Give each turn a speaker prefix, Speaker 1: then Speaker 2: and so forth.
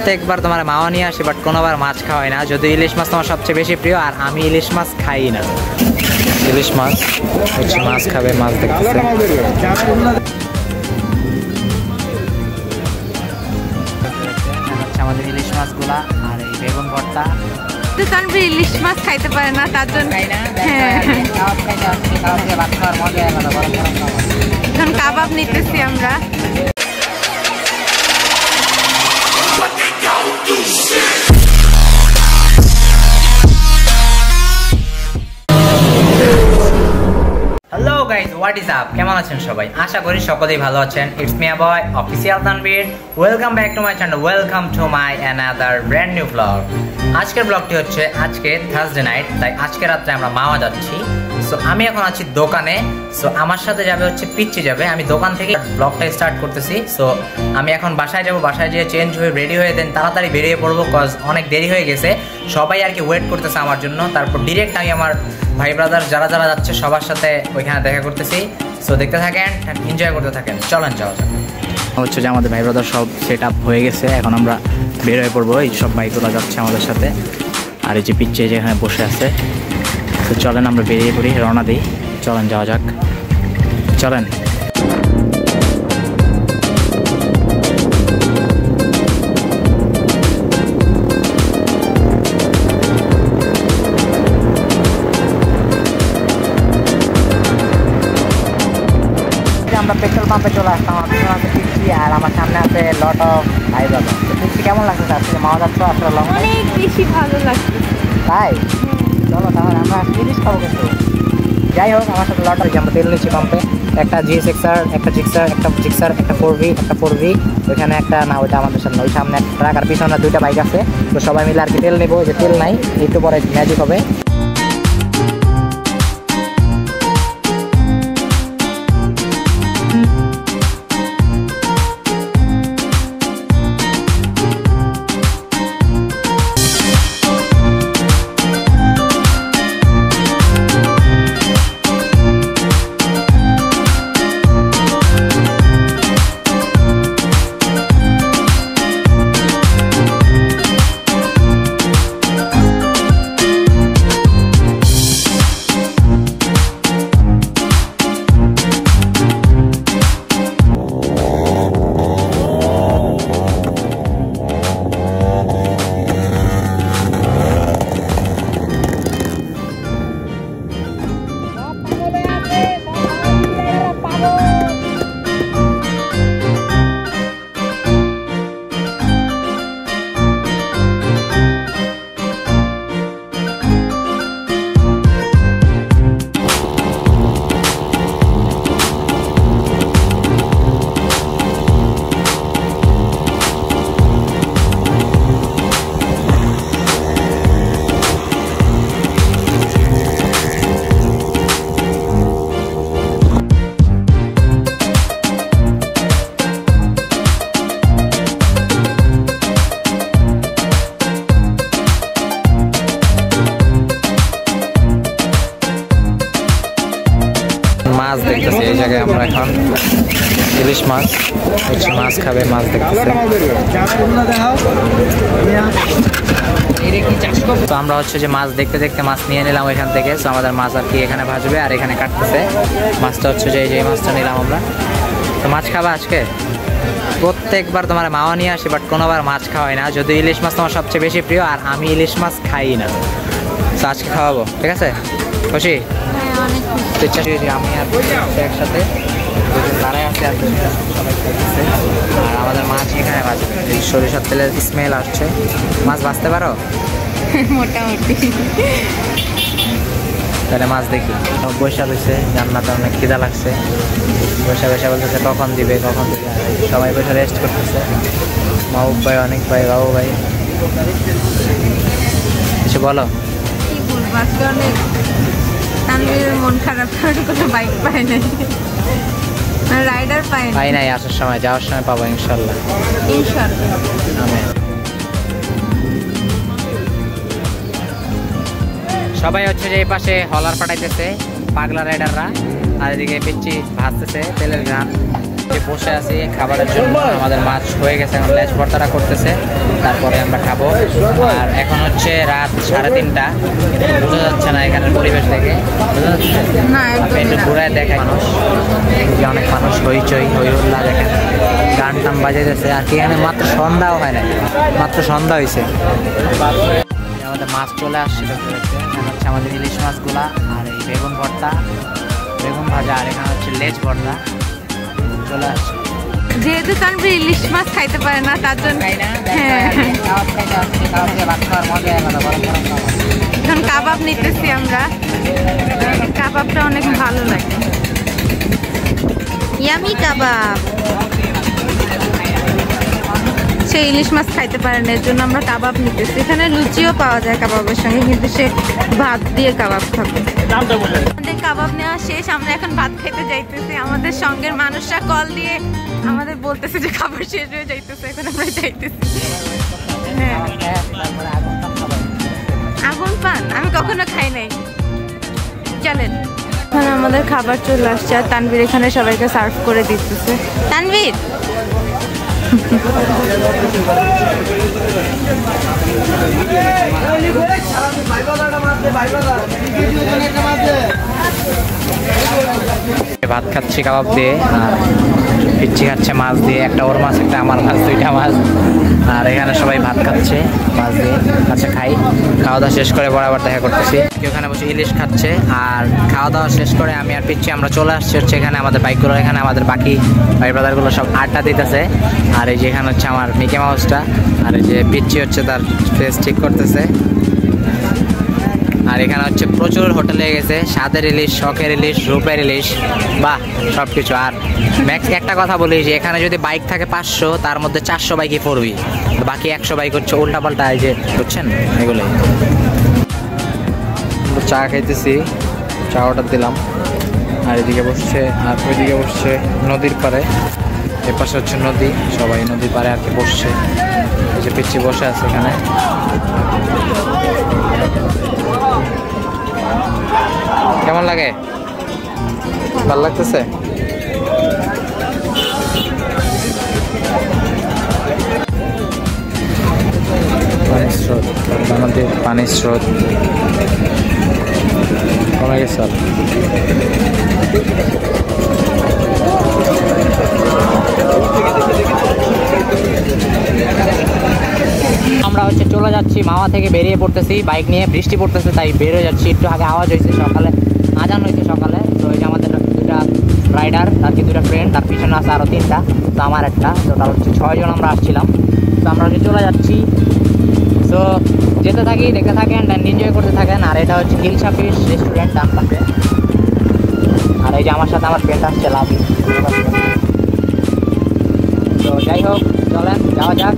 Speaker 1: প্রত্যেকবার তোমার মাও নিয়ে আসি, বাট কোনোবার মাছ খাওয়াই না। যদি ইলিশ মাছ তোমার সবচেয়ে বেশি প্রিয়, আর আমি ইলিশ মাছ খাই না। ইলিশ মাছ হচ্ছে, মাছ খাবে, মাছ দেখতেছে। আমাদের ইলিশ মাছগুলা আর এই বেগুন ভর্তা।
Speaker 2: তানভীর ইলিশ মাছ খাইতে পারে না, তার জন্য এখন কাবাব নিতেছি আমরা।
Speaker 1: Hello guys, what is up? কেমন আছেন সবাই? আশা করি সকলেই ভালো আছেন। It's me boy official Tanvir. Welcome back to my channel, welcome to my another brand new blog. আজকের ব্লগটি হচ্ছে আজকে থার্সডে নাইট, তাই আজকে রাত্রে আমরা মাওয়া যাচ্ছি। সো আমি এখন আছি দোকানে। সো আমার সাথে যাবে হচ্ছে পিচ্চি যাবে। আমি দোকান থেকে ব্লগটা স্টার্ট করতেছি। সো আমি এখন বাসায় যাব, বাসায় যেয়ে চেঞ্জ হয়ে রেডি হয়ে দেন তাড়াতাড়ি বেরিয়ে পড়বো, কজ অনেক দেরি হয়ে গেছে। সবাই আর কি ওয়েট করতেছে আমার জন্য। তারপর ডিরেক্ট আমি আমার ভাই ব্রাদার যারা যারা যাচ্ছে সবার সাথে ওইখানে দেখা করতেছি। সো দেখতে থাকেন, এনজয় করতে থাকেন। চলেন যাওয়া যাক। হচ্ছে যে আমাদের ভাই ব্রাদার সব সেট আপ হয়ে গেছে, এখন আমরা বের হয়ে পড়বো। এই সব বাইকগুলো যাচ্ছে আমাদের সাথে, আর এই যে পিচ্ছে যেখানে বসে আছে। তো চলেন আমরা বেরিয়ে পড়ি, রওনা দিই। চলেন যাওয়া যাক, চলেন। আমরা পেট্রোল পাম্পে চলে আসলাম। আমার পিচ্ছি আর আমার সামনে আছে লট অফ ভাই ব্রাদার। তো পিচ্ছি কেমন লাগছে আজকে মাওয়া যাচ্ছ? আসলে লং
Speaker 2: অনেক বেশি ভালো লাগছে।
Speaker 1: তাই চলো তাহলে আমরা জিনিস খাবো। কিন্তু যাই হোক, আমার সাথে লট আছে। আমরা তেল নিচ্ছি পাম্পে। একটা GSXR, একটা জিক্সার, একটা 4V, একটা 4V। ওইখানে একটা না, ওইটা আমাদের সামনে, ওই সামনে একটা ট্রাক আর পিছনে দুইটা বাইক আছে। তো সবাই মিলে আর কি তেল নেবো। যে তেল নাই, একটু পরে ম্যাজিক হবে। মাছ দেখতেছি এই জায়গায় আমরা এখন। ইলিশ মাছ হচ্ছে, মাছ খাবে, মাছ দেখতেছে। তো আমরা হচ্ছে যে মাছ দেখতে দেখতে মাছ নিয়ে নিলাম এখান থেকে। তো আমাদের মাছ আর কি এখানে ভাজবে আর এখানে কাটতেছে। মাছটা হচ্ছে যে এই যে মাছটা নিলাম আমরা। তো মাছ খাবা আজকে? প্রত্যেকবার তোমার মাওয়া নিয়ে আসি, বাট কোনোবার মাছ খাওয়াই না। যদি ইলিশ মাছ তোমার সবচেয়ে বেশি প্রিয়, আর আমি ইলিশ মাছ খাই না। তো আজকে খাওয়াবো, ঠিক আছে? খুশি? ইচ্ছা আমি আর একসাথে দুজন দাঁড়ায় আছে, আর সবাই খাইতেছে। আর আমাদের মাছ এখানে ভাজবে। এই সরিষার তেলের স্মেল আসছে। মাছ ভাজতে পারো
Speaker 2: মোটামুটি?
Speaker 1: তাহলে মাছ দেখি। বৈশা রয়েছে, জান্নাতে অনেক খিদা লাগছে। বৈশা বলতেছে কখন দিবে কখন দিবে। সবাই বসে রেস্ট করতেছে। মাহবুব ভাই, অনেক ভাই, বাবু ভাই, কিছু বলো।
Speaker 2: কি বলবো, আজকে অনেক তানভীরের মন খারাপ, কারণ কোনো বাইক পায় নাই, রাইডার পাই
Speaker 1: নাই। আসার সময়, যাওয়ার সময় পাবো ইনশাল্লাহ। আমিন। সবাই হচ্ছে যে এই পাশে হলার ফাটাইতেছে পাগলা রাইডাররা, আর এদিকে পিচ্চি ভাজতেছে তেলের ঘ্রাণ। যে বসে আছি খাবারের জন্য। আমাদের মাছ হয়ে গেছে, এখন লেজ ভর্তাটা করতেছে, তারপরে আমরা খাবো। আর এখন হচ্ছে রাত 3:30, বোঝা যাচ্ছে না এখানের পরিবেশ দেখে, বোঝা যাচ্ছে
Speaker 2: না
Speaker 1: একটু ঘুরায় দেখায় মানুষ, অনেক মানুষ হইচই হইহুল্লা দেখেন, গান টান বাজাইতেছে। আর কি এখানে মাত্র সন্ধ্যাও হয় না, মাত্র সন্ধ্যা হয়েছে। আমাদের মাছ চলে আসছে, হচ্ছে আমাদের ইলিশ মাছগুলা, আর এই বেগুন ভর্তা, বেগুন ভাজা, আর এখানে হচ্ছে লেজ ভর্তা চলে আসছে।
Speaker 2: যেহেতু তানভীর ইলিশ মাছ খাইতে পারে না, তার জন্য এখন কাবাব নিতেছি আমরা। কাবাবটা অনেক ভালো লাগে, ইয়ামি কাবাব। সে ইলিশ মাছ খাইতে পারে না, এর জন্য আমরা কাবাব নিতেছি। এখানে লুচিও পাওয়া যায় কাবাবের সঙ্গে, কিন্তু সে ভাত দিয়ে কাবাব খাবে। আমাদের কাবাব নেওয়া শেষ, আমরা এখন ভাত খেতে যাইতেছি। আমাদের সঙ্গের মানুষরা কল দিয়ে আমাদের বলতেছে যে খাবার শেষ হয়ে যাইতেছে, এখন আমরা যাইতেছি। হ্যাঁ, আগুন পান আমি কখনো খাই নাই। চলেন, এখানে আমাদের খাবার চলে আসছে, আর তানভীর এখানে সবাইকে সার্ভ করে দিতেছে। তানভীর
Speaker 1: ভাত খাচ্ছি কাবাব দিয়ে, আর পিচ্ছি খাচ্ছে মাছ দিয়ে, একটা ওর মাছ একটা আমার মাছ, দুইটা মাছ। আর এখানে সবাই ভাত খাচ্ছে মাছ দিয়ে। আচ্ছা খাই, খাওয়া দাওয়া শেষ করে বরাবর দেখা করতেছি। ওখানে বসে ইলিশ খাচ্ছে, আর খাওয়া দাওয়া শেষ করে আমি আর পিচ্ছি আমরা চলে আসছি হচ্ছে এখানে আমাদের বাইকগুলো, এখানে আমাদের বাকি ভাই ব্রাদারগুলো সব আড্ডা দিতেছে। আর এই যে এখানে হচ্ছে আমার মিকি মাউসটা, আর এই যে পিচ্ছি হচ্ছে তার ফেস ঠিক করতেছে। আর এখানে হচ্ছে প্রচুর হোটেলে গেছে, স্বাদের ইলিশ, শখের ইলিশ, রূপের ইলিশ, বাহ সব কিছু। আর ম্যাক্স একটা কথা বলি যে এখানে যদি বাইক থাকে 500, তার মধ্যে 400 বাইকই পড়বি, বাকি 100 বাইক হচ্ছে উল্টাপাল্টা, এই যে বুঝছেন এগুলোই। চা খাইতেছি, চা অর্ডার দিলাম। আর এদিকে বসছে, আর ওইদিকে বসছে নদীর পাড়ে, এপাশে হচ্ছে নদী, সবাই নদীর পাড়ে আর কি বসছে। এই যে পিচ্ছি বসে আছে এখানে। কেমন লাগে? ভালো লাগতেছে? পানির স্রোত, আমাদের পানির স্রোত কমে গেছে। আমরা হচ্ছে চলে যাচ্ছি, মাওয়া থেকে বেরিয়ে পড়তেছি বাইক নিয়ে, বৃষ্টি পড়তেছে তাই বেরিয়ে যাচ্ছি। একটু আগে আওয়াজ হয়েছে, সকালে আজান হয়েছে সকালে। তো এই যে আমাদের দুটা রাইডার, আর কি দুটা ফ্রেন্ড, তার পিছনে আছে আরও 3টা, তো আমার একটা, টোটাল হচ্ছে 6 জন আমরা আসছিলাম। তো আমরা হচ্ছে চলে যাচ্ছি। তো যেতে থাকি, দেখতে থাকেন অ্যান্ড এনজয় করতে থাকেন। আর এটা হচ্ছে হিলসা ফিশ রেস্টুরেন্ট ডান পাশে। আর এই যে আমার সাথে আমার ফ্রেন্ড আসছে লাভি। তো যাই হোক, চলেন যাওয়া যাক।